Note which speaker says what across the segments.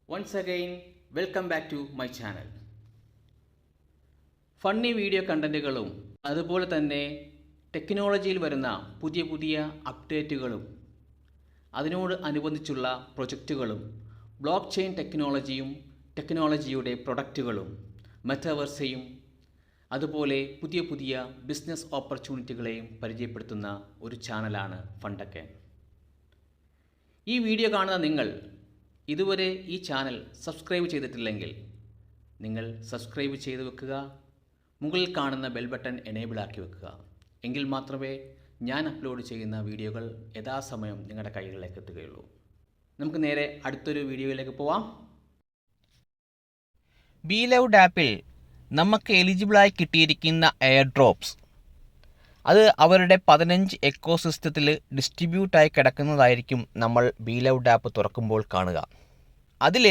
Speaker 1: Once again, welcome back to my channel. Funny video കണ്ടൻറ്റുകളും അതുപോലെ തന്നെ ടെക്നോളജിയിൽ വരുന്ന പുതിയ പുതിയ അപ്ഡേറ്റുകളും അതിനോട് അനുബന്ധിച്ചുള്ള പ്രൊജക്റ്റുകളും ബ്ലോക്ക് ചെയിൻ ടെക്നോളജിയും ടെക്നോളജിയുടെ പ്രൊഡക്റ്റുകളും മെറ്റാവേഴ്സയും അതുപോലെ പുതിയ പുതിയ ബിസിനസ് ഓപ്പർച്യൂണിറ്റികളെയും പരിചയപ്പെടുത്തുന്ന ഒരു ചാനലാണ് ഫണ്ടക്കൻ. ഈ വീഡിയോ കാണുന്ന നിങ്ങൾ ഇതുവരെ ഈ ചാനൽ സബ്സ്ക്രൈബ് ചെയ്തിട്ടില്ലെങ്കിൽ നിങ്ങൾ സബ്സ്ക്രൈബ് ചെയ്ത് വെക്കുക. മുകളിൽ കാണുന്ന ബെൽ ബട്ടൺ എനേബിൾ ആക്കി വെക്കുക. എങ്കിൽ മാത്രമേ ഞാൻ അപ്ലോഡ് ചെയ്യുന്ന വീഡിയോകൾ യഥാസമയം നിങ്ങളുടെ കൈകളിലേക്ക് എത്തുകയുള്ളൂ. നമുക്ക് നേരെ അടുത്തൊരു വീഡിയോയിലേക്ക് പോവാം.
Speaker 2: ബി-ലൗഡ് ആപ്പിൽ നമുക്ക് എലിജിബിളായി കിട്ടിയിരിക്കുന്ന എയർ ഡ്രോപ്സ് അത് അവരുടെ 15 എക്കോസിസ്റ്റത്തിൽ ഡിസ്ട്രിബ്യൂട്ടായി കിടക്കുന്നതായിരിക്കും നമ്മൾ ബി-ലൗഡ് ആപ്പ് തുറക്കുമ്പോൾ കാണുക. അതിൽ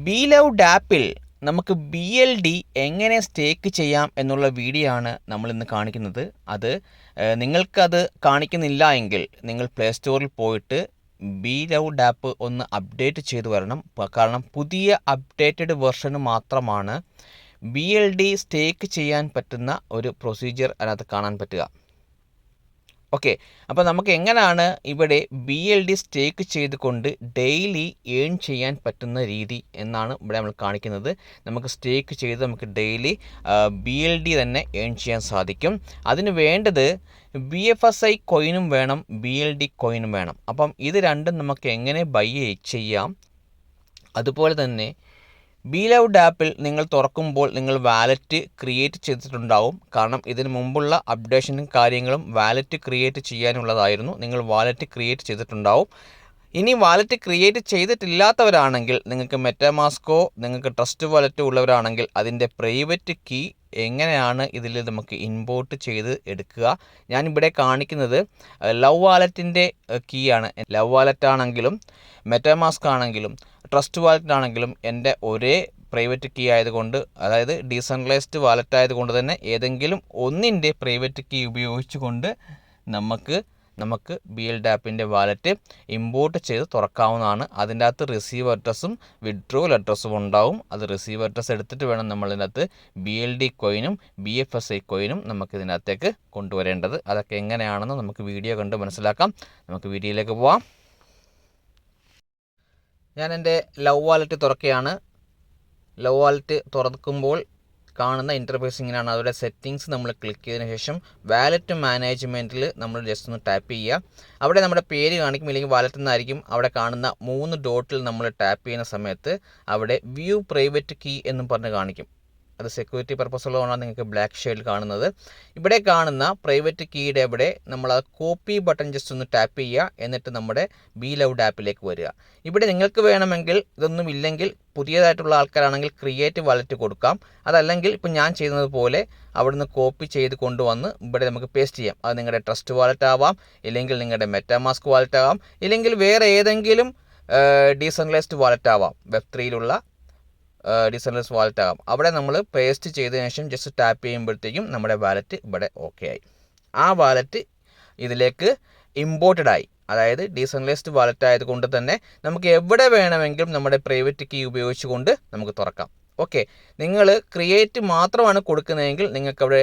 Speaker 2: ബി-ലൗഡ് ആപ്പിൽ നമുക്ക് BLD എങ്ങനെ സ്റ്റേക്ക് ചെയ്യാം എന്നുള്ള വീഡിയോ ആണ് നമ്മളിന്ന് കാണിക്കുന്നത്. അത് നിങ്ങൾക്കത് കാണിക്കുന്നില്ല എങ്കിൽ നിങ്ങൾ പ്ലേ സ്റ്റോറിൽ പോയിട്ട് ബി-ലൗഡ് ആപ്പ് ഒന്ന് അപ്ഡേറ്റ് ചെയ്തു വരണം. കാരണം പുതിയ അപ്ഡേറ്റഡ് വെർഷന് മാത്രമാണ് BLD സ്റ്റേക്ക് ചെയ്യാൻ പറ്റുന്ന ഒരു പ്രൊസീജിയർ അതിനകത്ത് കാണാൻ പറ്റുക. ഓക്കെ, അപ്പോൾ നമുക്ക് എങ്ങനെയാണ് ഇവിടെ BLD സ്റ്റേക്ക് ചെയ്തുകൊണ്ട് ഡെയിലി ഏൺ ചെയ്യാൻ പറ്റുന്ന രീതി എന്നാണ് ഇവിടെ നമ്മൾ കാണിക്കുന്നത്. നമുക്ക് സ്റ്റേക്ക് ചെയ്ത് നമുക്ക് ഡെയിലി BLD തന്നെ ഏൺ ചെയ്യാൻ സാധിക്കും. അതിന് വേണ്ടത് BFSI കോയിനും വേണം, BLD കോയിനും വേണം. അപ്പം ഇത് രണ്ടും നമുക്ക് എങ്ങനെ ബൈ ചെയ്യാം. അതുപോലെ തന്നെ ബി-ലൗഡ് ആപ്പിൽ നിങ്ങൾ തുറക്കുമ്പോൾ നിങ്ങൾ വാലറ്റ് ക്രിയേറ്റ് ചെയ്തിട്ടുണ്ടാവും. കാരണം ഇതിന് മുമ്പുള്ള അപ്ഡേഷനും കാര്യങ്ങളും വാലറ്റ് ക്രിയേറ്റ് ചെയ്യാനുള്ളതായിരുന്നു. നിങ്ങൾ വാലറ്റ് ക്രിയേറ്റ് ചെയ്തിട്ടുണ്ടാവും. ഇനി വാലറ്റ് ക്രിയേറ്റ് ചെയ്തിട്ടില്ലാത്തവരാണെങ്കിൽ നിങ്ങൾക്ക് മെറ്റാമാസ്കോ നിങ്ങൾക്ക് ട്രസ്റ്റ് വാലറ്റ് ഉള്ളവരാണെങ്കിൽ അതിൻ്റെ പ്രൈവറ്റ് കീ എങ്ങനെയാണ് ഇതിൽ നമുക്ക് ഇമ്പോർട്ട് ചെയ്ത് എടുക്കുക. ഞാനിവിടെ കാണിക്കുന്നത് ലവ് വാലറ്റിൻ്റെ കീ ആണ്. ലവ് വാലറ്റ് ആണെങ്കിലും മെറ്റാമാസ്ക് ആണെങ്കിലും ട്രസ്റ്റ് വാലറ്റ് ആണെങ്കിലും എൻ്റെ ഒരേ പ്രൈവറ്റ് കീ ആയതുകൊണ്ട്, അതായത് ഡീസെൻട്രലൈസ്ഡ് വാലറ്റ് ആയതുകൊണ്ട് തന്നെ ഏതെങ്കിലും ഒന്നിൻ്റെ പ്രൈവറ്റ് കീ ഉപയോഗിച്ചുകൊണ്ട് നമുക്ക് BLD ആപ്പിൻ്റെ വാലറ്റ് ഇമ്പോർട്ട് ചെയ്ത് തുറക്കാവുന്നതാണ്. അതിൻ്റെ അകത്ത് റിസീവ് അഡ്രസ്സും വിഡ്രോവൽ അഡ്രസ്സും ഉണ്ടാവും. അത് റിസീവ് അഡ്രസ്സ് എടുത്തിട്ട് വേണം നമ്മളിതിനകത്ത് BLD കോയിനും BFSI കോയിനും നമുക്കിതിനകത്തേക്ക് കൊണ്ടുവരേണ്ടത്. അതൊക്കെ എങ്ങനെയാണെന്ന് നമുക്ക് വീഡിയോ കണ്ട് മനസ്സിലാക്കാം. നമുക്ക് വീഡിയോയിലേക്ക് പോവാം. ഞാൻ എൻ്റെ ലവ് വാലറ്റ് തുറക്കുകയാണ്. ലവ് വാലറ്റ് തുറക്കുമ്പോൾ കാണുന്ന ഇൻ്റർഫേസ് ഇങ്ങനെയാണ്. അതുപോലെ സെറ്റിങ്സ് നമ്മൾ ക്ലിക്ക് ചെയ്തതിന് ശേഷം വാലറ്റ് മാനേജ്മെൻറ്റിൽ നമ്മൾ ജസ്റ്റ് ഒന്ന് ടാപ്പ് ചെയ്യുക. അവിടെ നമ്മുടെ പേര് കാണിക്കും, ഇല്ലെങ്കിൽ വാലറ്റ് എന്നായിരിക്കും. അവിടെ കാണുന്ന 3 ഡോട്ടിൽ നമ്മൾ ടാപ്പ് ചെയ്യുന്ന സമയത്ത് അവിടെ വ്യൂ പ്രൈവറ്റ് കീ എന്നും പറഞ്ഞ് കാണിക്കും. അത് സെക്യൂരിറ്റി പർപ്പസ് ഉള്ളതുകൊണ്ടാണ് നിങ്ങൾക്ക് ബ്ലാക്ക് ഷെയ്ഡിൽ കാണുന്നത്. ഇവിടെ കാണുന്ന പ്രൈവറ്റ് കീയുടെ അവിടെ നമ്മൾ ആ കോപ്പി ബട്ടൺ ജസ്റ്റ് ഒന്ന് ടാപ്പ് ചെയ്യുക. എന്നിട്ട് നമ്മുടെ ബി-ലൗഡ് ആപ്പിലേക്ക് വരിക. ഇവിടെ നിങ്ങൾക്ക് വേണമെങ്കിൽ ഇതൊന്നും ഇല്ലെങ്കിൽ പുതിയതായിട്ടുള്ള ആൾക്കാരാണെങ്കിൽ ക്രിയേറ്റ് വാലറ്റ് കൊടുക്കാം. അതല്ലെങ്കിൽ ഇപ്പം ഞാൻ ചെയ്യുന്നത് പോലെ അവിടുന്ന് കോപ്പി ചെയ്ത് കൊണ്ടുവന്ന് ഇവിടെ നമുക്ക് പേസ്റ്റ് ചെയ്യാം. അത് നിങ്ങളുടെ ട്രസ്റ്റ് വാലറ്റ് ആവാം, ഇല്ലെങ്കിൽ നിങ്ങളുടെ മെറ്റാമാസ്ക് വാലറ്റ് ആവാം, ഇല്ലെങ്കിൽ വേറെ ഏതെങ്കിലും ഡീസെൻട്രലൈസ്ഡ് വാലറ്റ് ആവാം, Web3യിലുള്ള ഡീസെൻട്രലൈസ്ഡ് വാലറ്റ് ആകാം. അവിടെ നമ്മൾ പേസ്റ്റ് ചെയ്തതിനു ശേഷം ജസ്റ്റ് ടാപ്പ് ചെയ്യുമ്പോഴത്തേക്കും നമ്മുടെ വാലറ്റ് ഇവിടെ ഓക്കെ ആയി. ആ വാലറ്റ് ഇതിലേക്ക് ഇമ്പോർട്ടഡ് ആയി. അതായത് ഡീസെൻട്രലൈസ്ഡ് വാലറ്റ് ആയതുകൊണ്ട് തന്നെ നമുക്ക് എവിടെ വേണമെങ്കിലും നമ്മുടെ പ്രൈവറ്റ് കീ ഉപയോഗിച്ചുകൊണ്ട് നമുക്ക് തുറക്കാം. ഓക്കെ, നിങ്ങൾ ക്രിയേറ്റ് മാത്രമാണ് കൊടുക്കുന്നതെങ്കിൽ നിങ്ങൾക്ക് അവിടെ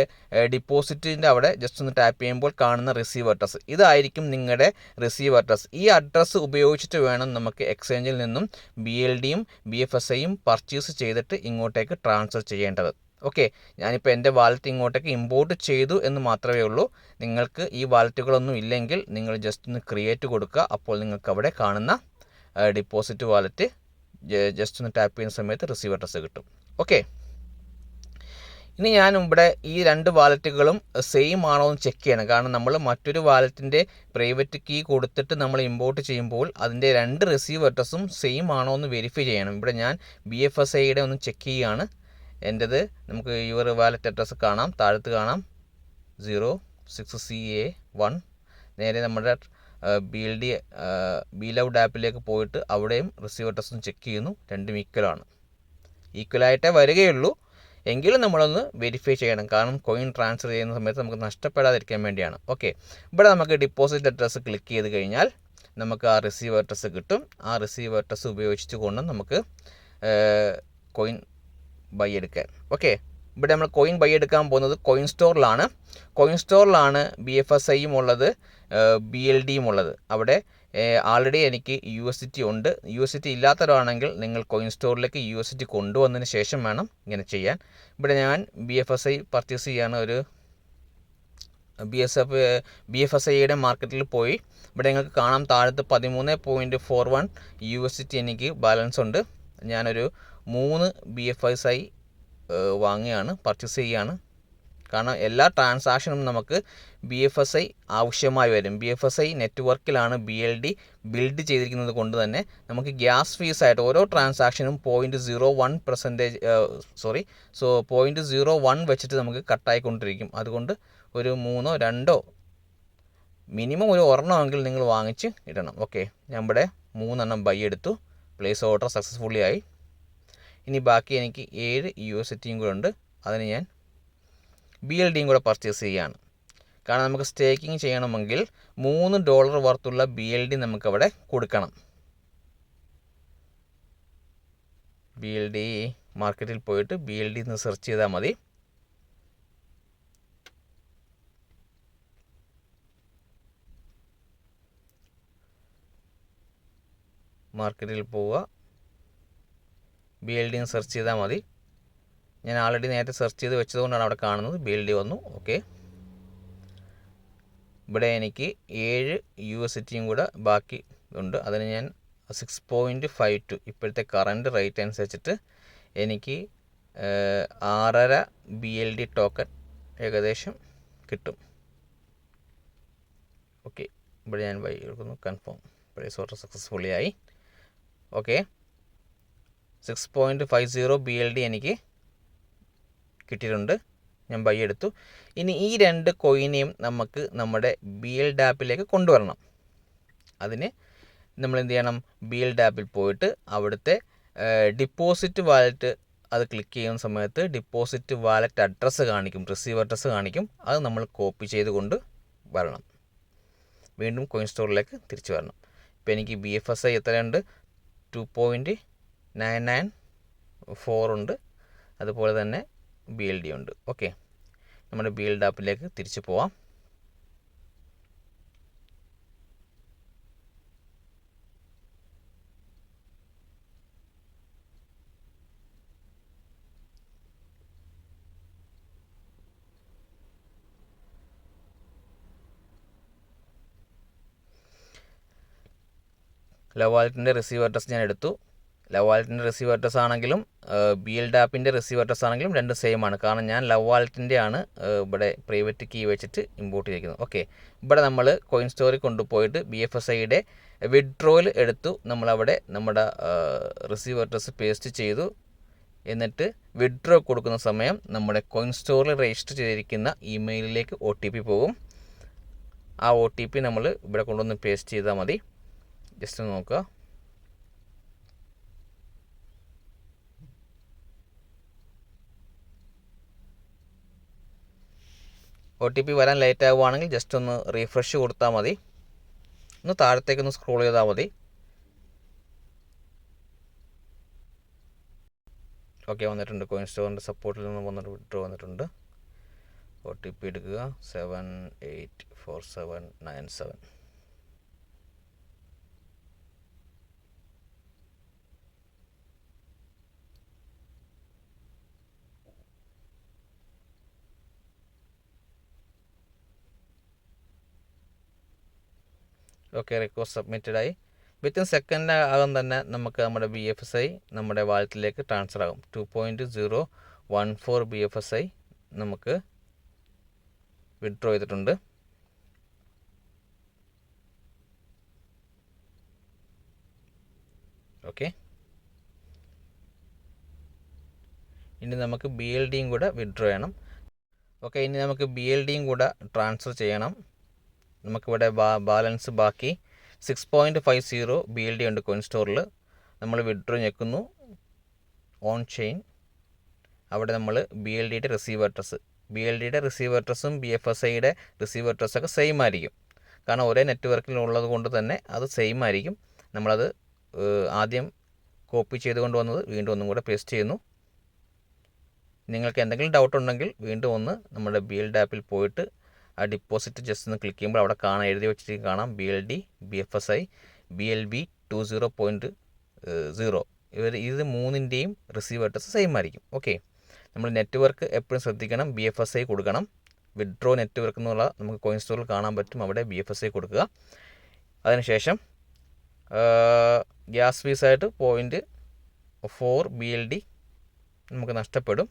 Speaker 2: ഡിപ്പോസിറ്റിൻ്റെ അവിടെ ജസ്റ്റ് ഒന്ന് ടാപ്പ് ചെയ്യുമ്പോൾ കാണുന്ന റിസീവ് അഡ്രസ്സ് ഇതായിരിക്കും നിങ്ങളുടെ റിസീവ് അഡ്രസ്സ്. ഈ അഡ്രസ്സ് ഉപയോഗിച്ചിട്ട് വേണം നമുക്ക് എക്സ്ചേഞ്ചിൽ നിന്നും BLDയും BFSIയും പർച്ചേസ് ചെയ്തിട്ട് ഇങ്ങോട്ടേക്ക് ട്രാൻസ്ഫർ ചെയ്യേണ്ടത്. ഓക്കെ, ഞാനിപ്പോൾ എൻ്റെ വാലറ്റ് ഇങ്ങോട്ടേക്ക് ഇമ്പോർട്ട് ചെയ്തു എന്ന് മാത്രമേ ഉള്ളൂ. നിങ്ങൾക്ക് ഈ വാലറ്റുകളൊന്നും ഇല്ലെങ്കിൽ നിങ്ങൾ ജസ്റ്റ് ഒന്ന് ക്രിയേറ്റ് കൊടുക്കുക. അപ്പോൾ നിങ്ങൾക്ക് അവിടെ കാണുന്ന ഡിപ്പോസിറ്റ് വാലറ്റ് ജസ്റ്റ് ഒന്ന് ടാപ്പ് ചെയ്യുന്ന സമയത്ത് റിസീവ് അഡ്രസ്സ് കിട്ടും. ഓക്കെ, ഇനി ഞാൻ ഇവിടെ ഈ 2 വാലറ്റുകളും സെയിം ആണോ എന്ന് ചെക്ക് ചെയ്യണം. കാരണം നമ്മൾ മറ്റൊരു വാലറ്റിൻ്റെ പ്രൈവറ്റ് കീ കൊടുത്തിട്ട് നമ്മൾ ഇമ്പോർട്ട് ചെയ്യുമ്പോൾ അതിൻ്റെ 2 റിസീവ് അഡ്രസ്സും സെയിം ആണോ എന്ന് വെരിഫൈ ചെയ്യണം. ഇവിടെ ഞാൻ BFSIയുടെ ഒന്ന് ചെക്ക് ചെയ്യുകയാണ്. എൻ്റേത് നമുക്ക് യുവർ വാലറ്റ് അഡ്രസ്സ് കാണാം, താഴത്ത് കാണാം 06CA1. നേരെ നമ്മുടെ ബി-ലൗഡ് ആപ്പിലേക്ക് പോയിട്ട് അവിടെയും റിസീവ് അഡ്രസ്സും ചെക്ക് ചെയ്യുന്നു. രണ്ടും ഈക്വലായിട്ടേ വരികയുള്ളൂ. എങ്കിലും നമ്മളൊന്ന് വെരിഫൈ ചെയ്യണം. കാരണം കോയിൻ ട്രാൻസ്ഫർ ചെയ്യുന്ന സമയത്ത് നമുക്ക് നഷ്ടപ്പെടാതിരിക്കാൻ വേണ്ടിയാണ്. ഓക്കെ, ഇവിടെ നമുക്ക് ഡിപ്പോസിറ്റ് അഡ്രസ്സ് ക്ലിക്ക് ചെയ്ത് കഴിഞ്ഞാൽ നമുക്ക് ആ റിസീവ് അഡ്രസ്സ് കിട്ടും. ആ റിസീവ് അഡ്രസ്സ് ഉപയോഗിച്ചുകൊണ്ട് നമുക്ക് കോയിൻ ബൈ എടുക്കാൻ. ഓക്കെ, ഇവിടെ നമ്മൾ കോയിൻ ബൈ എടുക്കാൻ പോകുന്നത് കോയിൻ സ്റ്റോറിലാണ്. BFSIയും ഉള്ളത്, BLDയും ഉള്ളത്. അവിടെ ആൾറെഡി എനിക്ക് USDT ഉണ്ട്. USDT ഇല്ലാത്തവരാണെങ്കിൽ നിങ്ങൾ കോയിൻ സ്റ്റോറിലേക്ക് USDT കൊണ്ടുവന്നതിന് ശേഷം വേണം ഇങ്ങനെ ചെയ്യാൻ. ഇവിടെ ഞാൻ BFSI പർച്ചേസ് ചെയ്യാണ്. ഒരു BFSIയുടെ മാർക്കറ്റിൽ പോയി. ഇവിടെ നിങ്ങൾക്ക് കാണാം താഴത്ത് 13.41 USDT എനിക്ക് ബാലൻസ് ഉണ്ട്. ഞാനൊരു 3 BFSI വാങ്ങിയാണ്, പർച്ചേസ് ചെയ്യുകയാണ്. കാരണം എല്ലാ ട്രാൻസാക്ഷനും നമുക്ക് BFSI ആവശ്യമായി വരും. BFSI നെറ്റ്വർക്കിലാണ് BLD ബിൽഡ് ചെയ്തിരിക്കുന്നത് കൊണ്ട് തന്നെ നമുക്ക് ഗ്യാസ് ഫീസായിട്ട് ഓരോ ട്രാൻസാക്ഷനും 0.01 വെച്ചിട്ട് നമുക്ക് കട്ടായിക്കൊണ്ടിരിക്കും. അതുകൊണ്ട് ഒരു 3 2 മിനിമം ഒരു ഒരെണ്ണമെങ്കിൽ നിങ്ങൾ വാങ്ങിച്ച് ഇടണം. ഓക്കെ, ഞാൻ ഇവിടെ 3 ബൈ എടുത്തു. പ്ലേസ് ഓർഡർ സക്സസ്ഫുള്ളി ആയി. ഇനി ബാക്കി എനിക്ക് 7 USDTയും കൂടെ ഉണ്ട്. അതിന് ഞാൻ BLDയും കൂടെ പർച്ചേസ് ചെയ്യുകയാണ്. കാരണം നമുക്ക് സ്റ്റേക്കിംഗ് ചെയ്യണമെങ്കിൽ $3 വർത്തുള്ള BLD നമുക്കവിടെ കൊടുക്കണം. BLD മാർക്കറ്റിൽ പോയിട്ട് BLD എന്ന് സെർച്ച് ചെയ്താൽ മതി. മാർക്കറ്റിൽ പോവുക, BLD എന്ന് സെർച്ച് ചെയ്താൽ മതി. ഞാൻ ആൾറെഡി നേരത്തെ സെർച്ച് ചെയ്ത് വെച്ചതുകൊണ്ടാണ് അവിടെ കാണുന്നത്. BLD വന്നു. ഓക്കെ, ഇവിടെ എനിക്ക് 7 USDTയും കൂടെ ബാക്കി ഉണ്ട്. അതിന് ഞാൻ 6.52 ഇപ്പോഴത്തെ കറൻറ്റ് റേറ്റ് അനുസരിച്ചിട്ട് എനിക്ക് 6.5 BLD ടോക്കൺ ഏകദേശം കിട്ടും. ഓക്കെ, ഇവിടെ ഞാൻ ബൈ എടുക്കുന്നു. കൺഫേം, പ്രൈസ് ഓർഡർ സക്സസ്ഫുള്ളി ആയി. ഓക്കെ, 6.50 BLD എനിക്ക് കിട്ടിയിട്ടുണ്ട്. ഞാൻ ബൈ എടുത്തു. ഇനി ഈ 2 കോയിനെയും നമുക്ക് നമ്മുടെ BLD ആപ്പിലേക്ക് കൊണ്ടുവരണം. അതിന് നമ്മൾ എന്ത് ചെയ്യണം? BLD ആപ്പിൽ പോയിട്ട് അവിടുത്തെ ഡിപ്പോസിറ്റ് വാലറ്റ് അത് ക്ലിക്ക് ചെയ്യുന്ന സമയത്ത് ഡിപ്പോസിറ്റ് വാലറ്റ് അഡ്രസ്സ് കാണിക്കും, റിസീവ് അഡ്രസ്സ് കാണിക്കും. അത് നമ്മൾ കോപ്പി ചെയ്തുകൊണ്ട് വരണം. വീണ്ടും കോയിൻ സ്റ്റോറിലേക്ക് തിരിച്ചു വരണം. ഇപ്പോൾ എനിക്ക് BFSI എത്രയുണ്ട്? 2.994 ഉണ്ട്. അതുപോലെ തന്നെ BLD ഉണ്ട്. ഓക്കെ, നമ്മുടെ BLD ആപ്പിലേക്ക് തിരിച്ചു പോവാം. ലവ് വാലറ്റിൻ്റെ റിസീവ് അഡ്രസ്സ് ഞാൻ എടുത്തു. ലവ് വാലറ്റിൻ്റെ റിസീവ് അഡ്രസ്സ് ആണെങ്കിലും BLD ആപ്പിൻ്റെ റിസീവ് അഡ്രസ്സ് ആണെങ്കിലും രണ്ടും സെയിം ആണ്. കാരണം ഞാൻ ലവ് വാലറ്റിൻ്റെ ആണ് ഇവിടെ പ്രൈവറ്റ് കീ വെച്ചിട്ട് ഇമ്പോർട്ട് ചെയ്തിരിക്കുന്നത്. ഓക്കെ, ഇവിടെ നമ്മൾ കോയിൻ സ്റ്റോറിൽ കൊണ്ടുപോയിട്ട് BFSIയുടെ വിഡ്രോയിൽ എടുത്തു. നമ്മളവിടെ നമ്മുടെ റിസീവ് അഡ്രസ്സ് പേസ്റ്റ് ചെയ്തു. എന്നിട്ട് വിഡ്രോ കൊടുക്കുന്ന സമയം നമ്മുടെ കോയിൻ സ്റ്റോറിൽ രജിസ്റ്റർ ചെയ്തിരിക്കുന്ന ഇമെയിലിലേക്ക് OTP പോകും. ആ OTP നമ്മൾ ഇവിടെ കൊണ്ടുവന്ന് പേസ്റ്റ് ചെയ്താൽ മതി. ജസ്റ്റ് നോക്കുക. OTP വരാൻ ലേറ്റ് ആവുകയാണെങ്കിൽ ജസ്റ്റ് ഒന്ന് റീഫ്രഷ് കൊടുത്താൽ മതി. ഒന്ന് താഴത്തേക്കൊന്ന് സ്ക്രോൾ ചെയ്താൽ മതി. ഓക്കെ, വന്നിട്ടുണ്ട്. കോയിൻ സ്റ്റോറിൻ്റെ സപ്പോർട്ടിൽ നിന്ന് വന്നിട്ട് വിഡ്രോ വന്നിട്ടുണ്ട്. OTP എടുക്കുക 784797. ഓക്കെ, റിക്വസ്റ്റ് സബ്മിറ്റഡ് ആയി. വിത്തിൻ സെക്കൻഡ് ആകും തന്നെ നമുക്ക് നമ്മുടെ BFSI നമ്മുടെ വാലറ്റിലേക്ക് ട്രാൻസ്ഫർ ആകും. 2.014 BFSI നമുക്ക് വിഡ്രോ ചെയ്തിട്ടുണ്ട്. ഓക്കെ, ഇനി നമുക്ക് BLDയും കൂടെ വിഡ്രോ ചെയ്യണം. ഓക്കെ, ഇനി നമുക്ക് BLDയും കൂടെ ട്രാൻസ്ഫർ ചെയ്യണം. നമുക്കിവിടെ ബാലൻസ് ബാക്കി 6.50 BLD ഉണ്ട് കോയിൻ സ്റ്റോറിൽ. നമ്മൾ വിഡ്രോ ഞെക്കുന്നു, ഓൺ ചെയിൻ. അവിടെ നമ്മൾ BLDയുടെ റിസീവ് അഡ്രസ്സും BFSIയുടെ റിസീവ് അഡ്രസ്സൊക്കെ സെയിം ആയിരിക്കും. കാരണം ഒരേ നെറ്റ്വർക്കിൽ ഉള്ളത് കൊണ്ട് തന്നെ അത് സെയിം ആയിരിക്കും. നമ്മളത് ആദ്യം കോപ്പി ചെയ്തുകൊണ്ട് വന്നത് വീണ്ടും ഒന്നും കൂടെ പേസ്റ്റ് ചെയ്യുന്നു. നിങ്ങൾക്ക് എന്തെങ്കിലും ഡൗട്ട് ഉണ്ടെങ്കിൽ വീണ്ടും ഒന്ന് നമ്മുടെ BLD ആപ്പിൽ പോയിട്ട് ആ ഡിപ്പോസിറ്റ് ജസ്റ്റ് ഒന്ന് ക്ലിക്ക് ചെയ്യുമ്പോൾ അവിടെ എഴുതി വെച്ചിട്ട് കാണാം BLD BFSI BLB 20.0. ഇത് മൂന്നിൻ്റെയും റിസീവ് അഡ്രസ്സ് സെയിം ആയിരിക്കും. ഓക്കെ, നമ്മൾ നെറ്റ്വർക്ക് എപ്പോഴും ശ്രദ്ധിക്കണം. BFSI കൊടുക്കണം. വിഡ്രോ നെറ്റ്വർക്ക് എന്നുള്ള നമുക്ക് കോയിൻ സ്റ്റോറിൽ കാണാൻ പറ്റും. അവിടെ BFSI കൊടുക്കുക. അതിനുശേഷം ഗ്യാസ് ഫീസായിട്ട് 0.4 BLD നമുക്ക് നഷ്ടപ്പെടും.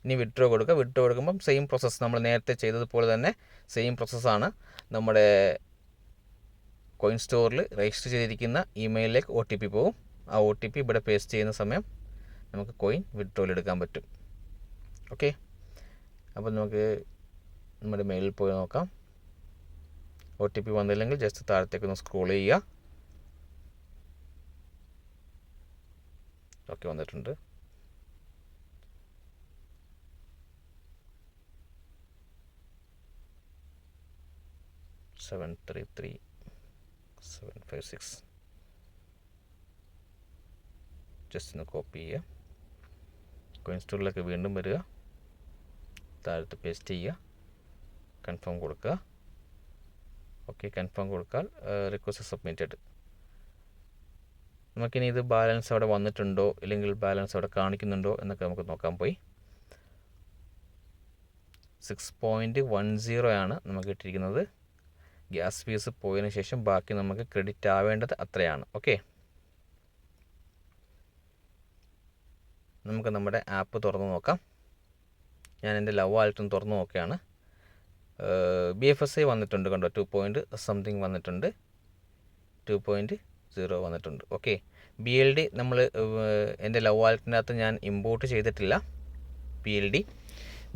Speaker 2: ഇനി വിഡ്രോ കൊടുക്കുക. വിഡ്രോ കൊടുക്കുമ്പം സെയിം പ്രോസസ്സ് നമ്മൾ നേരത്തെ ചെയ്തതുപോലെ തന്നെ സെയിം പ്രോസസ്സാണ്. നമ്മുടെ കോയിൻ സ്റ്റോറിൽ രജിസ്റ്റർ ചെയ്തിരിക്കുന്ന ഇമെയിലിലേക്ക് OTP പോകും. ആ OTP ഇവിടെ പേസ്റ്റ് ചെയ്യുന്ന സമയം നമുക്ക് കോയിൻ വിഡ്രോയിൽ എടുക്കാൻ പറ്റും. ഓക്കെ, അപ്പോൾ നമുക്ക് നമ്മുടെ മെയിലിൽ പോയി നോക്കാം. OTP വന്നില്ലെങ്കിൽ ജസ്റ്റ് താഴത്തേക്കൊന്ന് സ്ക്രോൾ ചെയ്യുക. ഓക്കെ, വന്നിട്ടുണ്ട്. സെവൻ 756 ജസ്റ്റ് ഒന്ന് കോപ്പി ചെയ്യുക. കോയിൻ സ്റ്റോറിലേക്ക് വീണ്ടും വരിക. താഴത്ത് പേസ്റ്റ് ചെയ്യുക. കൺഫേം കൊടുക്കുക. ഓക്കെ, കൺഫേം കൊടുത്താൽ റിക്വസ്റ്റ് സബ്മിറ്റഡ്. നമുക്കിനി ഇത് ബാലൻസ് അവിടെ വന്നിട്ടുണ്ടോ ഇല്ലെങ്കിൽ ബാലൻസ് അവിടെ കാണിക്കുന്നുണ്ടോ എന്നൊക്കെ നമുക്ക് നോക്കാൻ പോയി. 6.10 ആണ് നമുക്ക് ഇട്ടിരിക്കുന്നത്. ഗ്യാസ് ഫീസ് പോയതിന് ശേഷം ബാക്കി നമുക്ക് ക്രെഡിറ്റ് ആവേണ്ടത് അത്രയാണ്. ഓക്കെ, നമുക്ക് നമ്മുടെ ആപ്പ് തുറന്ന് നോക്കാം. ഞാൻ എൻ്റെ ലവ് വാലറ്റും തുറന്ന് നോക്കുകയാണ്. BFSI വന്നിട്ടുണ്ട് കണ്ടോ, 2.something വന്നിട്ടുണ്ട്, 2.0 വന്നിട്ടുണ്ട്. ഓക്കെ, BLD നമ്മൾ എൻ്റെ ലവ് വാലറ്റിനകത്ത് ഞാൻ ഇമ്പോർട്ട് ചെയ്തിട്ടില്ല.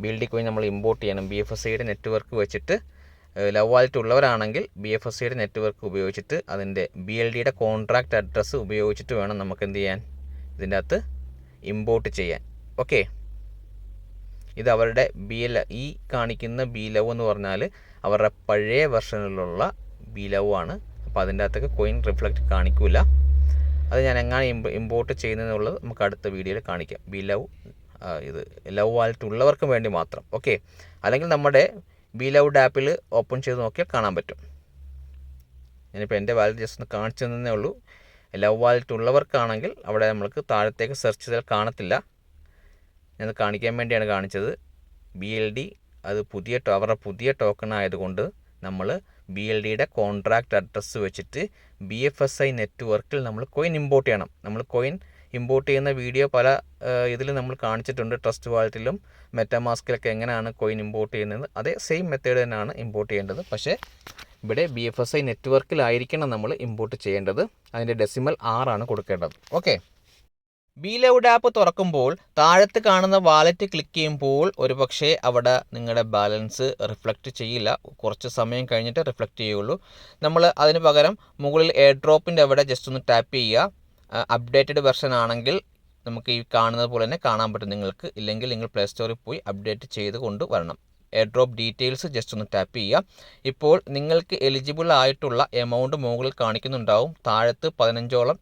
Speaker 2: BLD കോയിൻ നമ്മൾ ഇമ്പോർട്ട് ചെയ്യണം. BFSIയുടെ നെറ്റ്വർക്ക് വെച്ചിട്ട് ലവ് വാലറ്റ് ഉള്ളവരാണെങ്കിൽ BFSIയുടെ നെറ്റ്വർക്ക് ഉപയോഗിച്ചിട്ട് അതിൻ്റെ BLDയുടെ കോൺട്രാക്റ്റ് അഡ്രസ്സ് ഉപയോഗിച്ചിട്ട് വേണം നമുക്ക് എന്ത് ചെയ്യാൻ, ഇതിൻ്റെ അകത്ത് ഇമ്പോർട്ട് ചെയ്യാൻ. ഓക്കെ, ഇത് അവരുടെ ഈ കാണിക്കുന്ന BLOW എന്ന് പറഞ്ഞാൽ അവരുടെ പഴയ വെർഷനിലുള്ള BLOW ആണ്. അപ്പോൾ അതിൻ്റെ അകത്തൊക്കെ കോയിൻ റിഫ്ലക്റ്റ് കാണിക്കില്ല. അത് ഞാൻ എങ്ങനെ ഇമ്പോർട്ട് ചെയ്യുന്നതെന്നുള്ളത് നമുക്ക് അടുത്ത വീഡിയോയിൽ കാണിക്കാം. BLOW ഇത് ലവ് വാലറ്റ് ഉള്ളവർക്ക് വേണ്ടി മാത്രം. ഓക്കെ, അല്ലെങ്കിൽ നമ്മുടെ BLOW ആപ്പിൽ ഓപ്പൺ ചെയ്ത് നോക്കിയാൽ കാണാൻ പറ്റും. ഞാനിപ്പോൾ എൻ്റെ വാലറ്റ് ജസ്റ്റ് ഒന്ന് കാണിച്ചു തന്നേ ഉള്ളൂ. ലവ് വാലറ്റ് ഉള്ളവർക്കാണെങ്കിൽ അവിടെ നമ്മൾക്ക് താഴത്തേക്ക് സെർച്ച് ചെയ്താൽ കാണത്തില്ല. ഞാൻ കാണിക്കാൻ വേണ്ടിയാണ് കാണിച്ചത്. BLD അത് അവരുടെ പുതിയ ടോക്കൺ ആയതുകൊണ്ട് നമ്മൾ BLDയുടെ കോൺട്രാക്റ്റ് അഡ്രസ്സ് വെച്ചിട്ട് BFSI നെറ്റ്വർക്കിൽ നമ്മൾ കോയിൻ ഇമ്പോർട്ട് ചെയ്യണം. നമ്മൾ കോയിൻ ഇമ്പോർട്ട് ചെയ്യുന്ന വീഡിയോ പല ഇതിൽ നമ്മൾ കാണിച്ചിട്ടുണ്ട്. ട്രസ്റ്റ് വാലറ്റിലും മെറ്റാമാസ്കിലൊക്കെ എങ്ങനെയാണ് കോയിൻ ഇമ്പോർട്ട് ചെയ്യുന്നത്. അതേ സെയിം മെത്തേഡ് തന്നെയാണ് ഇമ്പോർട്ട് ചെയ്യേണ്ടത്. പക്ഷേ ഇവിടെ BFSI നെറ്റ്വർക്കിലായിരിക്കണം നമ്മൾ ഇമ്പോർട്ട് ചെയ്യേണ്ടത്. അതിൻ്റെ ഡെസിമൽ 6 ആണ് കൊടുക്കേണ്ടത്. ഓക്കെ, BLOW ആപ്പ് തുറക്കുമ്പോൾ താഴത്ത് കാണുന്ന വാലറ്റ് ക്ലിക്ക് ചെയ്യുമ്പോൾ ഒരുപക്ഷെ അവിടെ നിങ്ങളുടെ ബാലൻസ് റിഫ്ലക്റ്റ് ചെയ്യില്ല. കുറച്ച് സമയം കഴിഞ്ഞിട്ട് റിഫ്ലക്റ്റ് ചെയ്യുള്ളൂ. നമ്മൾ അതിന് പകരം മുകളിൽ എയർ ഡ്രോപ്പിൻ്റെ അവിടെ ജസ്റ്റ് ഒന്ന് ടാപ്പ് ചെയ്യുക. അപ്ഡേറ്റഡ് വെർഷൻ ആണെങ്കിൽ നമുക്ക് ഈ കാണുന്നത് പോലെ തന്നെ കാണാൻ പറ്റും നിങ്ങൾക്ക്. ഇല്ലെങ്കിൽ നിങ്ങൾ പ്ലേ സ്റ്റോറിൽ പോയി അപ്ഡേറ്റ് ചെയ്ത് കൊണ്ട് വരണം. എയർ ഡ്രോപ്പ് ഡീറ്റെയിൽസ് ജസ്റ്റ് ഒന്ന് ടാപ്പ് ചെയ്യുക. ഇപ്പോൾ നിങ്ങൾക്ക് എലിജിബിൾ ആയിട്ടുള്ള എമൗണ്ട് മുകളിൽ കാണിക്കുന്നുണ്ടാവും. താഴത്ത് 15ഓളം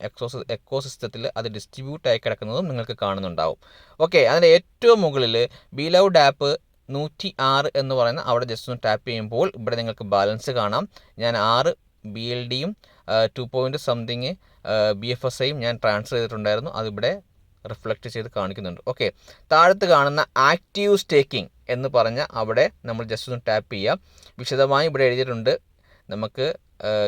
Speaker 2: എക്കോ സിസ്റ്റത്തിൽ അത് ഡിസ്ട്രിബ്യൂട്ട് ആയി കിടക്കുന്നതും നിങ്ങൾക്ക് കാണുന്നുണ്ടാവും. ഓക്കെ, അതിൻ്റെ ഏറ്റവും മുകളിൽ BLOW ആപ്പ് 106 എന്ന് പറയുന്ന അവിടെ ജസ്റ്റ് ഒന്ന് ടാപ്പ് ചെയ്യുമ്പോൾ ഇവിടെ നിങ്ങൾക്ക് ബാലൻസ് കാണാം. ഞാൻ 6 BLDയും 2.something BFSIയും ഞാൻ ട്രാൻസ്ഫർ ചെയ്തിട്ടുണ്ടായിരുന്നു. അതിവിടെ റിഫ്ലക്റ്റ് ചെയ്ത് കാണിക്കുന്നുണ്ട്. ഓക്കെ, താഴത്ത് കാണുന്ന ആക്റ്റീവ് സ്റ്റേക്കിംഗ് എന്ന് പറഞ്ഞ അവിടെ നമ്മൾ ജസ്റ്റ് ഒന്ന് ടാപ്പ് ചെയ്യുക. വിശദമായി ഇവിടെ എഴുതിയിട്ടുണ്ട് നമുക്ക്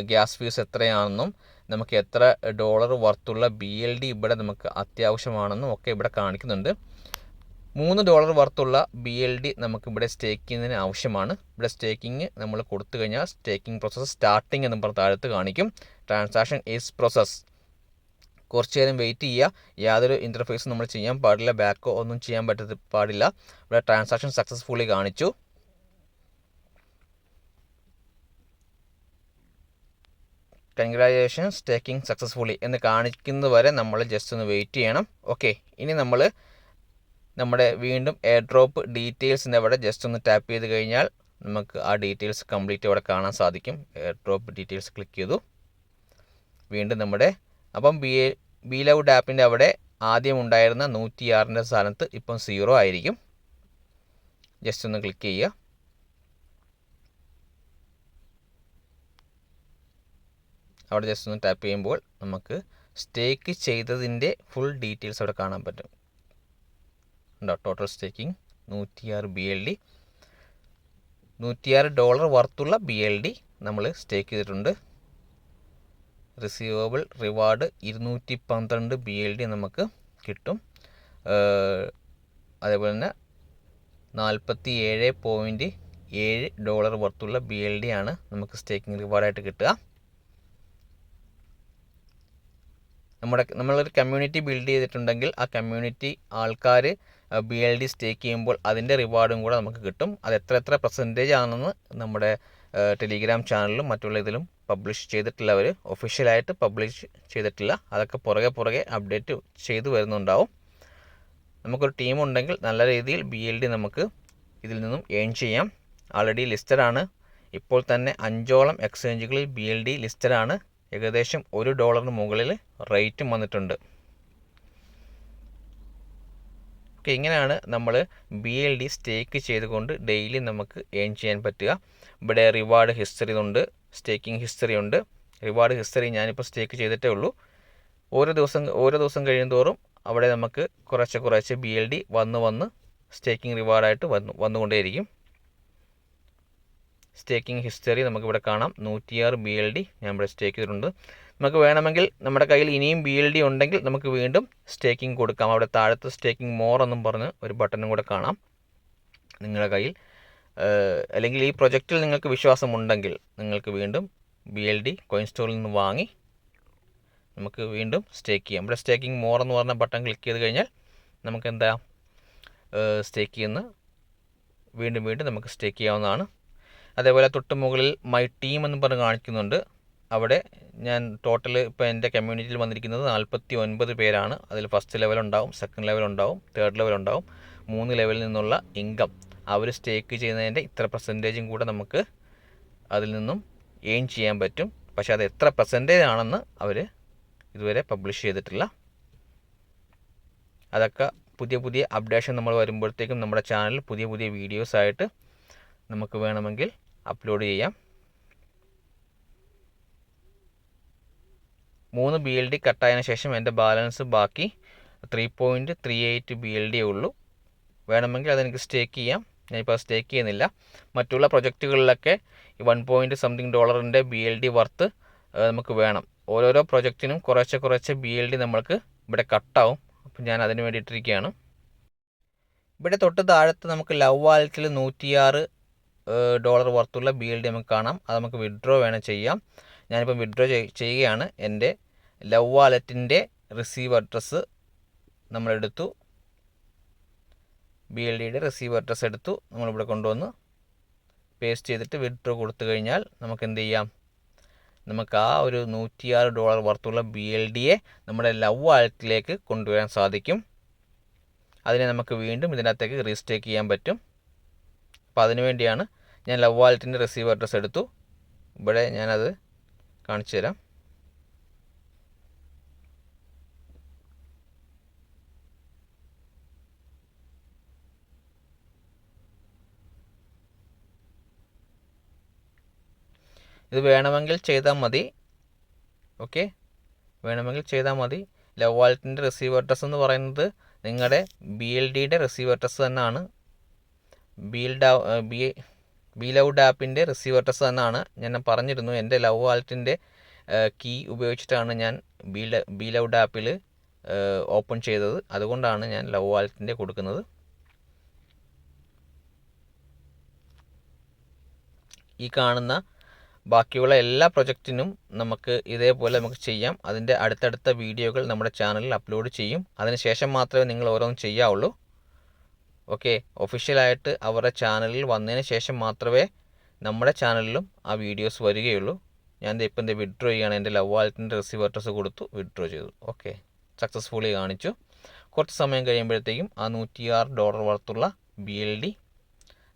Speaker 2: ഗ്യാസ് ഫീസ് എത്രയാണെന്നും നമുക്ക് എത്ര ഡോളർ വർത്തുള്ള BLD ഇവിടെ നമുക്ക് അത്യാവശ്യമാണെന്നും ഒക്കെ ഇവിടെ കാണിക്കുന്നുണ്ട്. $3 വർത്തുള്ള BLD നമുക്കിവിടെ സ്റ്റേക്ക് ചെയ്യുന്നതിന് ആവശ്യമാണ്. ഇവിടെ സ്റ്റേക്കിംഗ് നമ്മൾ കൊടുത്തു കഴിഞ്ഞാൽ സ്റ്റേക്കിംഗ് പ്രോസസ്സ് സ്റ്റാർട്ടിംഗ് എന്ന് പറഞ്ഞ് താഴത്ത് കാണിക്കും. Transaction is process. കുറച്ച് നേരം വെയിറ്റ് ചെയ്യുക. യാതൊരു ഇൻ്റർഫേസും നമ്മൾ ചെയ്യാൻ പാടില്ല. ബാക്കോ ഒന്നും ചെയ്യാൻ പാടില്ല. ഇവിടെ ട്രാൻസാക്ഷൻ സക്സസ്ഫുള്ളി കാണിച്ചു. കൺഗ്രാജുലേഷൻ സ്റ്റേക്കിംഗ് സക്സസ്ഫുള്ളി എന്ന് കാണിക്കുന്നത് വരെ നമ്മൾ ജസ്റ്റ് ഒന്ന് വെയിറ്റ് ചെയ്യണം. ഓക്കെ, ഇനി നമ്മൾ നമ്മുടെ വീണ്ടും എയർ ഡ്രോപ്പ് ഡീറ്റെയിൽസിൻ്റെ അവിടെ ജസ്റ്റ് ഒന്ന് ടാപ്പ് ചെയ്ത് കഴിഞ്ഞാൽ നമുക്ക് ആ ഡീറ്റെയിൽസ് കംപ്ലീറ്റ് അവിടെ കാണാൻ സാധിക്കും. എയർ ഡ്രോപ്പ് ഡീറ്റെയിൽസ് ക്ലിക്ക് ചെയ്തു. വീണ്ടും നമ്മുടെ അപ്പം ബി ലൗഡ് ആപ്പിൻ്റെ അവിടെ ആദ്യം ഉണ്ടായിരുന്ന 106ൻ്റെ സ്ഥാനത്ത് ഇപ്പം 0 ആയിരിക്കും. ജസ്റ്റ് ഒന്ന് ക്ലിക്ക് ചെയ്യുക. അവിടെ ജസ്റ്റ് ഒന്ന് ടാപ്പ് ചെയ്യുമ്പോൾ നമുക്ക് സ്റ്റേക്ക് ചെയ്തതിൻ്റെ ഫുൾ ഡീറ്റെയിൽസ് അവിടെ കാണാൻ പറ്റും. ഉണ്ടോ? ടോട്ടൽ സ്റ്റേക്കിംഗ് 106 BLD, $106 വർത്തുള്ള BLD നമ്മൾ സ്റ്റേക്ക് ചെയ്തിട്ടുണ്ട്. റിസീവബിൾ റിവാർഡ് 212 BLD നമുക്ക് കിട്ടും. അതേപോലെ തന്നെ $47.7 വർത്തുള്ള BLD ആണ് നമുക്ക് സ്റ്റേക്കിംഗ് റിവാർഡായിട്ട് കിട്ടുക. നമ്മളൊരു കമ്മ്യൂണിറ്റി ബിൽഡ് ചെയ്തിട്ടുണ്ടെങ്കിൽ ആ കമ്മ്യൂണിറ്റി ആൾക്കാർ BLD സ്റ്റേക്ക് ചെയ്യുമ്പോൾ അതിൻ്റെ റിവാർഡും കൂടെ നമുക്ക് കിട്ടും. അത് എത്ര പെർസെൻറ്റേജ് ആണെന്ന് നമ്മുടെ ടെലിഗ്രാം ചാനലിലും മറ്റുള്ള ഇതിലും പബ്ലിഷ് ചെയ്തിട്ടില്ല. അവർ ഒഫീഷ്യലായിട്ട് പബ്ലിഷ് ചെയ്തിട്ടില്ല. അതൊക്കെ പുറകെ അപ്ഡേറ്റ് ചെയ്തു വരുന്നുണ്ടാവും. നമുക്കൊരു ടീമുണ്ടെങ്കിൽ നല്ല രീതിയിൽ BLD നമുക്ക് ഇതിൽ നിന്നും ഏൺ ചെയ്യാം. ആൾറെഡി ലിസ്റ്റഡാണ്. ഇപ്പോൾ തന്നെ 5ഓളം എക്സ്ചേഞ്ചുകളിൽ BLD ലിസ്റ്റഡാണ്. ഏകദേശം $1 മുകളിൽ റേറ്റും വന്നിട്ടുണ്ട്. ഓക്കെ, ഇങ്ങനെയാണ് നമ്മൾ BLD സ്റ്റേക്ക് ചെയ്തുകൊണ്ട് ഡെയിലി നമുക്ക് ഏൺ ചെയ്യാൻ പറ്റുക. ഇവിടെ റിവാർഡ് ഹിസ്റ്ററി ഉണ്ട്, സ്റ്റേക്കിംഗ് ഹിസ്റ്ററി ഉണ്ട്. റിവാർഡ് ഹിസ്റ്ററി ഞാനിപ്പോൾ സ്റ്റേക്ക് ചെയ്തിട്ടേ ഉള്ളൂ. ഓരോ ദിവസം കഴിയുന്തോറും അവിടെ നമുക്ക് കുറച്ച് BLD വന്ന് സ്റ്റേക്കിംഗ് റിവാർഡായിട്ട് വന്നുകൊണ്ടേയിരിക്കും. സ്റ്റേക്കിംഗ് ഹിസ്റ്ററി നമുക്കിവിടെ കാണാം. 106 BLD ഞാൻ ഇവിടെ സ്റ്റേക്ക് ചെയ്തിട്ടുണ്ട്. നമുക്ക് വേണമെങ്കിൽ നമ്മുടെ കയ്യിൽ ഇനിയും BLD ഉണ്ടെങ്കിൽ നമുക്ക് വീണ്ടും സ്റ്റേക്കിംഗ് കൊടുക്കാം. അവിടെ താഴത്ത് സ്റ്റേക്കിംഗ് മോർ എന്നും പറഞ്ഞ് ഒരു ബട്ടണും കൂടെ കാണാം നിങ്ങളുടെ കയ്യിൽ. അല്ലെങ്കിൽ ഈ പ്രൊജക്റ്റിൽ നിങ്ങൾക്ക് വിശ്വാസമുണ്ടെങ്കിൽ നിങ്ങൾക്ക് വീണ്ടും BLD കോയിൻ സ്റ്റോറിൽ നിന്ന് വാങ്ങി നമുക്ക് വീണ്ടും സ്റ്റേക്ക് ചെയ്യാം. ഇവിടെ സ്റ്റേക്കിംഗ് മോർ എന്ന് പറഞ്ഞ ബട്ടൺ ക്ലിക്ക് ചെയ്ത് കഴിഞ്ഞാൽ നമുക്ക് എന്താ സ്റ്റേക്ക് ചെയ്യുന്ന വീണ്ടും നമുക്ക് സ്റ്റേക്ക് ചെയ്യാവുന്നതാണ്. അതേപോലെ തൊട്ട് മുകളിൽ മൈ ടീം എന്ന് പറഞ്ഞ് കാണിക്കുന്നുണ്ട്. അവിടെ ഞാൻ ടോട്ടൽ ഇപ്പോൾ എൻ്റെ കമ്മ്യൂണിറ്റിയിൽ വന്നിരിക്കുന്നത് 49 പേരാണ്. അതിൽ ഫസ്റ്റ് ലെവൽ ഉണ്ടാവും, സെക്കൻഡ് ലെവൽ ഉണ്ടാവും, തേർഡ് ലെവൽ ഉണ്ടാവും. 3 ലെവലിൽ നിന്നുള്ള ഇൻകം അവർ സ്റ്റേക്ക് ചെയ്യുന്നതിൻ്റെ ഇത്ര പെർസെൻറ്റേജും കൂടെ നമുക്ക് അതിൽ നിന്നും ഏൺ ചെയ്യാൻ പറ്റും. പക്ഷേ അത് എത്ര പെർസെൻറ്റേജ് ആണെന്ന് അവർ ഇതുവരെ പബ്ലിഷ് ചെയ്തിട്ടില്ല. അതൊക്കെ പുതിയ അപ്ഡേഷൻ നമ്മൾ വരുമ്പോഴത്തേക്കും നമ്മുടെ ചാനലിൽ പുതിയ വീഡിയോസായിട്ട് നമുക്ക് വേണമെങ്കിൽ അപ്ലോഡ് ചെയ്യാം. 3 BLD കട്ടായതിനു ശേഷം എൻ്റെ ബാലൻസ് ബാക്കി 3.38 BLD ഉള്ളൂ. വേണമെങ്കിൽ അതെനിക്ക് സ്റ്റേക്ക് ചെയ്യാം. ഞാനിപ്പോൾ സ്റ്റേക്ക് ചെയ്യുന്നില്ല. മറ്റുള്ള പ്രൊജക്റ്റുകളിലൊക്കെ $1.something BLD വർത്ത് നമുക്ക് വേണം. ഓരോരോ പ്രൊജക്റ്റിനും കുറച്ച് BLD നമ്മൾക്ക് ഇവിടെ കട്ടാവും. അപ്പം ഞാൻ അതിന് വേണ്ടി ഇട്ടിരിക്കുകയാണ്. ഇവിടെ തൊട്ട് താഴത്ത് നമുക്ക് ലവ് വാലറ്റിൽ $106 വർത്തുള്ള BLD നമുക്ക് കാണാം. അത് നമുക്ക് വിഡ്രോ വേണം ചെയ്യാം. ഞാനിപ്പം വിഡ്രോ ചെയ്യുകയാണ്. എൻ്റെ ലവ് വാലറ്റിൻ്റെ റിസീവ് അഡ്രസ്സ് നമ്മളെടുത്തു. BLDയുടെ റിസീവ് അഡ്രസ്സ് എടുത്തു. നമ്മളിവിടെ കൊണ്ടുവന്ന് പേസ്റ്റ് ചെയ്തിട്ട് വിഡ്രോ കൊടുത്തു കഴിഞ്ഞാൽ നമുക്ക് എന്ത് ചെയ്യാം? നമുക്ക് ആ ഒരു $106 വർത്തുള്ള BLDയെ നമ്മുടെ ലവ് വാലറ്റിലേക്ക് കൊണ്ടുവരാൻ സാധിക്കും. അതിനെ നമുക്ക് വീണ്ടും ഇതിനകത്തേക്ക് റീസ്റ്റേക്ക് ചെയ്യാൻ പറ്റും. അപ്പോൾ അതിനു വേണ്ടിയാണ് ഞാൻ ലവ് വാലറ്റിൻ്റെ റിസീവ് അഡ്രസ്സ് എടുത്തു. ഇവിടെ ഞാനത് കാണിച്ചു തരാം. ഇത് വേണമെങ്കിൽ ചെയ്താൽ മതി. ഓക്കെ, വേണമെങ്കിൽ ചെയ്താൽ മതി. ലവ് വാലറ്റിൻ്റെ റിസീവ് അഡ്രസ്സ് എന്ന് പറയുന്നത് നിങ്ങളുടെ BLDയുടെ റിസീവ് അഡ്രസ്സ് തന്നെയാണ്. ബി ലൗഡ് ആപ്പിൻ്റെ റിസീവ് അഡ്രസ്സ് തന്നെയാണ്. ഞാൻ പറഞ്ഞിരുന്നു എൻ്റെ ലവ് വാലറ്റിൻ്റെ കീ ഉപയോഗിച്ചിട്ടാണ് ഞാൻ ബി ലൗഡ് ആപ്പിൽ ഓപ്പൺ ചെയ്തത്. അതുകൊണ്ടാണ് ഞാൻ ലവ് വാലറ്റിൻ്റെ കൊടുക്കുന്നത്. ഈ കാണുന്ന ബാക്കിയുള്ള എല്ലാ പ്രൊജക്റ്റിനും നമുക്ക് ഇതേപോലെ നമുക്ക് ചെയ്യാം. അതിൻ്റെ അടുത്തടുത്ത വീഡിയോകൾ നമ്മുടെ ചാനലിൽ അപ്ലോഡ് ചെയ്യും. അതിനുശേഷം മാത്രമേ നിങ്ങൾ ഓരോന്നും ചെയ്യാവുള്ളൂ. ഓക്കെ, ഒഫീഷ്യലായിട്ട് അവരുടെ ചാനലിൽ വന്നതിന് ശേഷം മാത്രമേ നമ്മുടെ ചാനലിലും ആ വീഡിയോസ് വരികയുള്ളൂ. ഞാൻ ഇപ്പം വിഡ്രോ ചെയ്യുകയാണ്. എൻ്റെ ലവ് വാലറ്റിൻ്റെ റിസീവ് അഡ്രസ്സ് കൊടുത്തു, വിഡ്രോ ചെയ്തു. ഓക്കെ, സക്സസ്ഫുള്ളി കാണിച്ചു. കുറച്ച് സമയം കഴിയുമ്പോഴത്തേക്കും ആ $106 വർത്തുള്ള BLD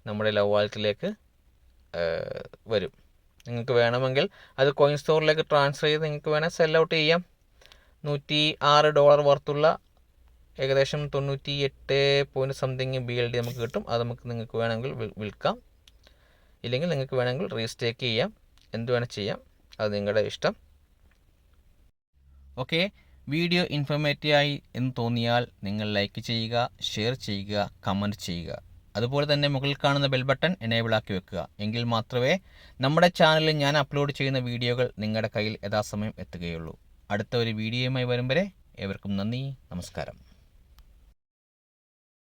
Speaker 2: നമ്മുടെ ലവ് വാലറ്റിലേക്ക് വരും. നിങ്ങൾക്ക് വേണമെങ്കിൽ അത് കോയിൻ സ്റ്റോറിലേക്ക് ട്രാൻസ്ഫർ ചെയ്ത് നിങ്ങൾക്ക് വേണേൽ സെൽ ഔട്ട് ചെയ്യാം. $106 വർത്തുള്ള ഏകദേശം 98 BLD നമുക്ക് കിട്ടും. അത് നിങ്ങൾക്ക് വേണമെങ്കിൽ വിൽക്കാം, ഇല്ലെങ്കിൽ നിങ്ങൾക്ക് വേണമെങ്കിൽ റീസ്റ്റേക്ക് ചെയ്യാം, എന്ത് വേണം ചെയ്യാം, അത് നിങ്ങളുടെ ഇഷ്ടം. ഓക്കെ, വീഡിയോ ഇൻഫോർമേറ്റീവ് ആയി എന്ന് തോന്നിയാൽ നിങ്ങൾ ലൈക്ക് ചെയ്യുക, ഷെയർ ചെയ്യുക, കമൻറ്റ് ചെയ്യുക. അതുപോലെ തന്നെ മുകളിൽ കാണുന്ന ബെൽ ബട്ടൺ എനേബിൾ ആക്കി വെക്കുക. എങ്കിൽ മാത്രമേ നമ്മുടെ ചാനലിൽ ഞാൻ അപ്ലോഡ് ചെയ്യുന്ന വീഡിയോകൾ നിങ്ങളുടെ കയ്യിൽ യഥാസമയം എത്തുകയുള്ളൂ. അടുത്ത ഒരു വീഡിയോയുമായി വരും വരെ ഏവർക്കും നന്ദി, നമസ്കാരം.